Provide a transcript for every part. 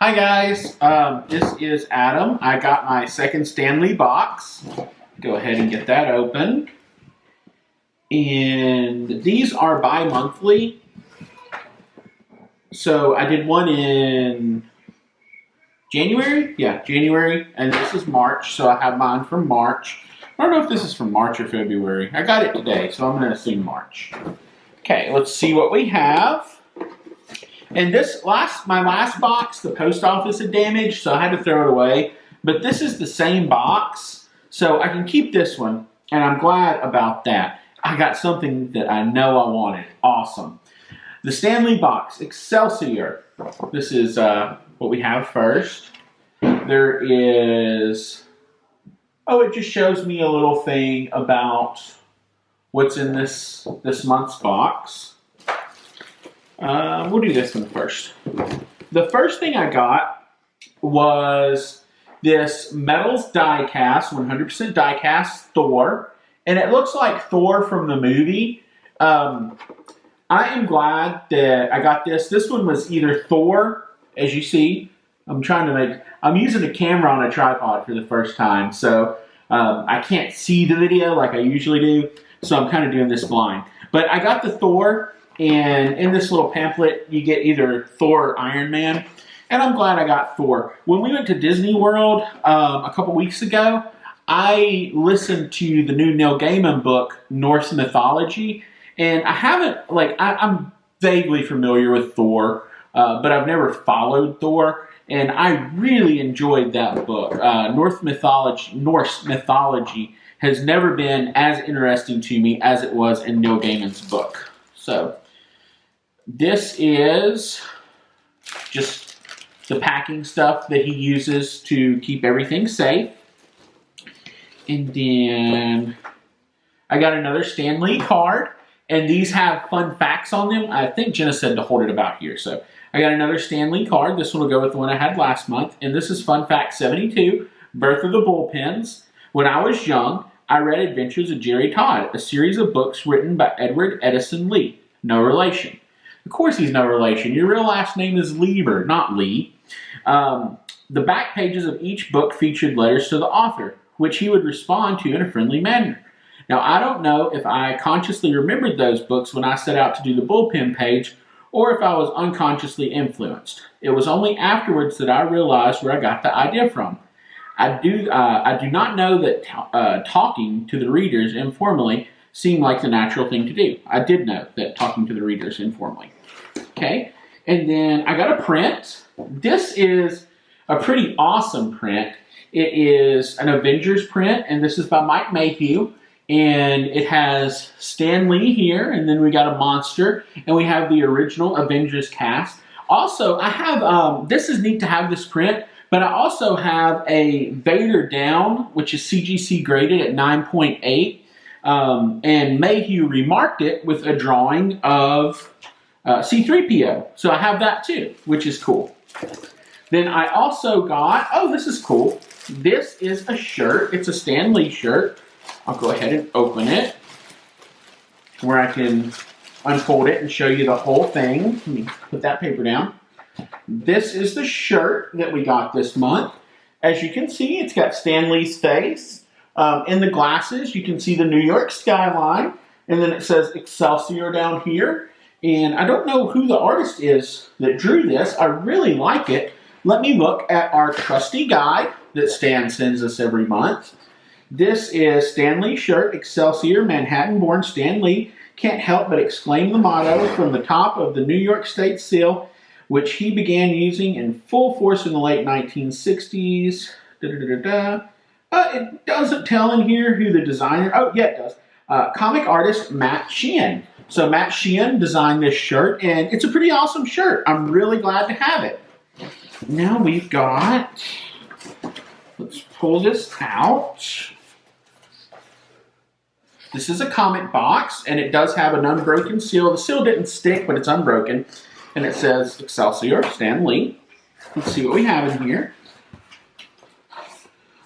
Hi guys, this is Adam. I got my second Stan Lee box. Go ahead and get that open. And these are bi-monthly. So I did one in January? Yeah, January. And this is March, so I have mine from March. I don't know if this is from March or February. I got it today, so I'm going to assume March. Okay, let's see what we have. And my last box, the post office had damaged, so I had to throw it away. But this is the same box, so I can keep this one, and I'm glad about that. I got something that I know I wanted. Awesome. The Stan Lee box, Excelsior. This is what we have first. There is, it just shows me a little thing about what's in this month's box. We'll do this one first. The first thing I got was this Metals die-cast, 100% die-cast Thor. And it looks like Thor from the movie. I am glad that I got this. This one was either Thor, as you see. I'm using a camera on a tripod for the first time. So I can't see the video like I usually do. So I'm kind of doing this blind. But I got the Thor. And in this little pamphlet, you get either Thor or Iron Man. And I'm glad I got Thor. When we went to Disney World a couple weeks ago, I listened to the new Neil Gaiman book, Norse Mythology. And I'm vaguely familiar with Thor, but I've never followed Thor. And I really enjoyed that book. Norse mythology has never been as interesting to me as it was in Neil Gaiman's book. So this is just the packing stuff that he uses to keep everything safe. And then I got another Stan Lee card. And these have fun facts on them. I think Jenna said to hold it about here. So I got another Stan Lee card. This one will go with the one I had last month. And this is Fun Fact 72, Birth of the Bullpens. When I was young, I read Adventures of Jerry Todd, a series of books written by Edward Edison Lee. No relation. Of course he's no relation. Your real last name is Lieber, not Lee. The back pages of each book featured letters to the author, which he would respond to in a friendly manner. Now, I don't know if I consciously remembered those books when I set out to do the bullpen page, or if I was unconsciously influenced. It was only afterwards that I realized where I got the idea from. I do not know that talking to the readers informally seemed like the natural thing to do. I did know that talking to the readers informally. Okay, and then I got a print. This is a pretty awesome print. It is an Avengers print, and this is by Mike Mayhew. And it has Stan Lee here, and then we got a monster, and we have the original Avengers cast. Also, I have, this is neat to have this print, but I also have a Vader Down, which is CGC graded at 9.8. And Mayhew remarked it with a drawing of C-3PO. So I have that too, which is cool. Then I also got, this is cool. This is a shirt. It's a Stan Lee shirt. I'll go ahead and open it where I can unfold it and show you the whole thing. Let me put that paper down. This is the shirt that we got this month. As you can see, it's got Stan Lee's face. In the glasses, you can see the New York skyline, and then it says Excelsior down here. And I don't know who the artist is that drew this. I really like it. Let me look at our trusty guide that Stan sends us every month. This is Stan Lee shirt, Excelsior, Manhattan-born Stan Lee. Can't help but exclaim the motto from the top of the New York State seal, which he began using in full force in the late 1960s. It doesn't tell in here who the designer... Oh, yeah, it does. Comic artist Matt Sheehan. So Matt Sheehan designed this shirt, and it's a pretty awesome shirt. I'm really glad to have it. Now we've got... Let's pull this out. This is a comic box, and it does have an unbroken seal. The seal didn't stick, but it's unbroken. And it says Excelsior, Stan Lee. Let's see what we have in here.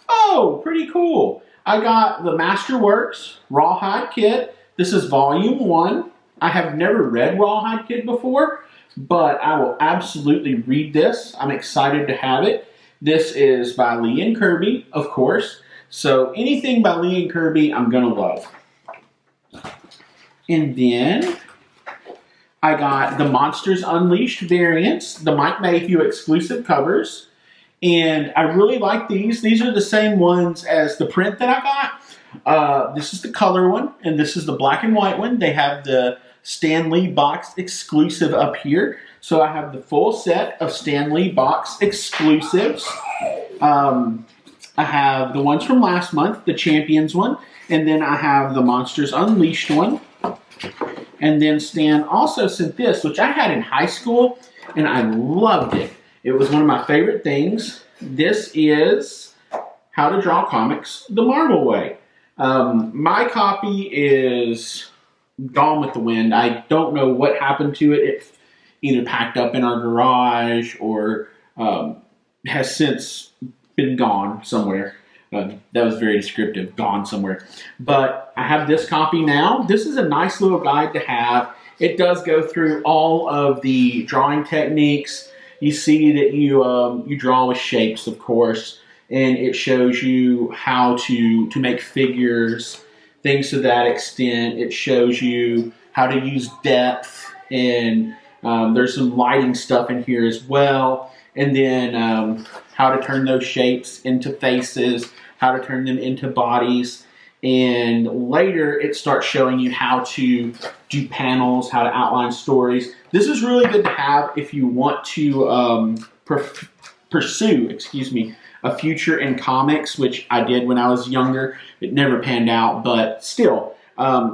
Oh, pretty cool. I got the Masterworks Rawhide Kid. This is volume 1. I have never read Rawhide Kid before, but I will absolutely read this. I'm excited to have it. This is by Lee and Kirby, of course. So anything by Lee and Kirby, I'm going to love. And then I got the Monsters Unleashed variants, the Mike Mayhew exclusive covers. And I really like these. These are the same ones as the print that I got. This is the color one, and this is the black and white one. They have the Stan Lee box exclusive up here. So I have the full set of Stan Lee box exclusives. I have the ones from last month, the Champions one, and then I have the Monsters Unleashed one. And then Stan also sent this, which I had in high school, and I loved it. It was one of my favorite things. This is How to Draw Comics the Marvel Way. My copy is gone with the wind. I don't know what happened to it. It either packed up in our garage or has since been gone somewhere. That was very descriptive, gone somewhere. But I have this copy now. This is a nice little guide to have. It does go through all of the drawing techniques. You see that you draw with shapes, of course, and it shows you how to make figures, things to that extent. It shows you how to use depth, and there's some lighting stuff in here as well. And then how to turn those shapes into faces, how to turn them into bodies. And later it starts showing you how to do panels, how to outline stories. This is really good to have if you want to pursue, a future in comics, which I did when I was younger. It never panned out, but still,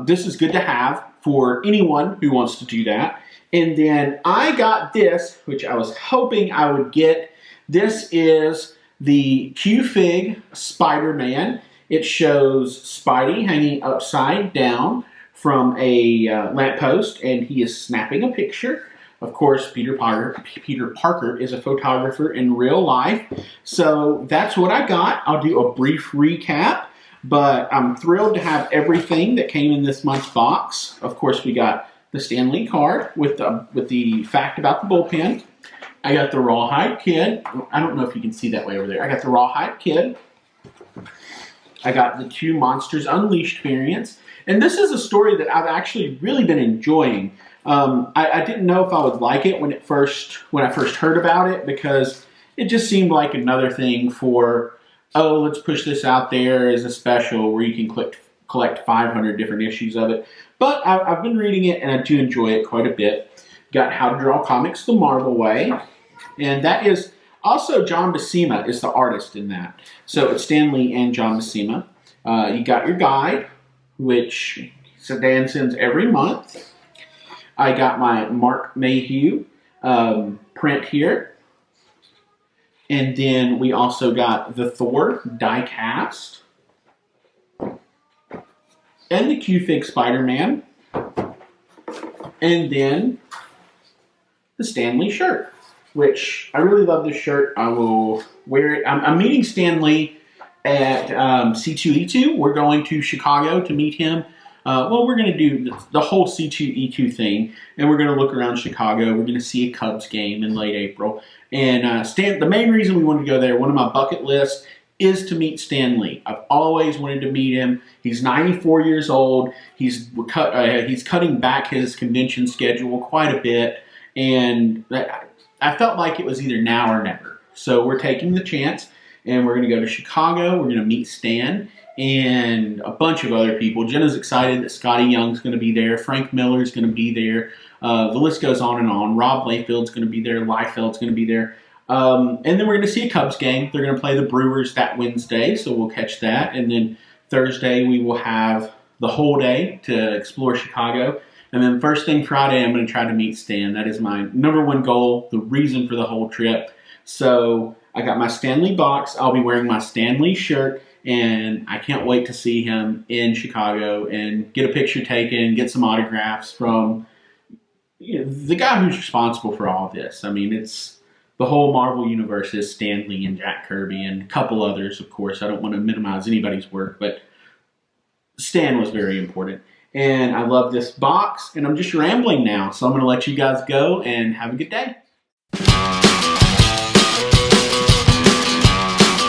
this is good to have for anyone who wants to do that. And then I got this, which I was hoping I would get. This is the Q-Fig Spider-Man. It shows Spidey hanging upside down from a lamppost, and he is snapping a picture. Of course, Peter Parker is a photographer in real life. So that's what I got. I'll do a brief recap, but I'm thrilled to have everything that came in this month's box. Of course, we got the Stan Lee card with the fact about the bullpen. I got the Rawhide Kid. I don't know if you can see that way over there. I got the Rawhide Kid. I got the 2 Monsters Unleashed variants. And this is a story that I've actually really been enjoying. I didn't know if I would like it when I first heard about it, because it just seemed like another thing for, oh, let's push this out there as a special where you can collect 500 different issues of it. But I've been reading it, and I do enjoy it quite a bit. Got How to Draw Comics the Marvel Way. And that is also John Buscema is the artist in that. So it's Stan Lee and John Buscema. You got your guide, which Dan sends every month. I got my Mark Mayhew print here. And then we also got the Thor die cast. And the Q-Fig Spider-Man. And then the Stan Lee shirt, which I really love this shirt. I will wear it. I'm meeting Stan Lee at C2E2. We're going to Chicago to meet him. Well, we're going to do the whole C2E2 thing, and we're going to look around Chicago. We're going to see a Cubs game in late April. And the main reason we wanted to go there, one of my bucket lists, is to meet Stan Lee. I've always wanted to meet him. He's 94 years old. He's cutting back his convention schedule quite a bit, and I felt like it was either now or never. So we're taking the chance, and we're going to go to Chicago. We're going to meet Stan and a bunch of other people. Jenna's excited that Scotty Young's going to be there. Frank Miller's going to be there. The list goes on and on. Rob Layfield's going to be there. Liefeld's going to be there. And then we're going to see a Cubs game. They're going to play the Brewers that Wednesday, so we'll catch that. And then Thursday we will have the whole day to explore Chicago. And then first thing Friday, I'm going to try to meet Stan. That is my #1 goal, the reason for the whole trip. So I got my Stan Lee box. I'll be wearing my Stan Lee shirt, and I can't wait to see him in Chicago and get a picture taken, get some autographs from the guy who's responsible for all of this. I mean, it's the whole Marvel universe is Stan Lee and Jack Kirby and a couple others, of course. I don't want to minimize anybody's work, but Stan was very important. and I love this box, and I'm just rambling now. So I'm going to let you guys go and have a good day.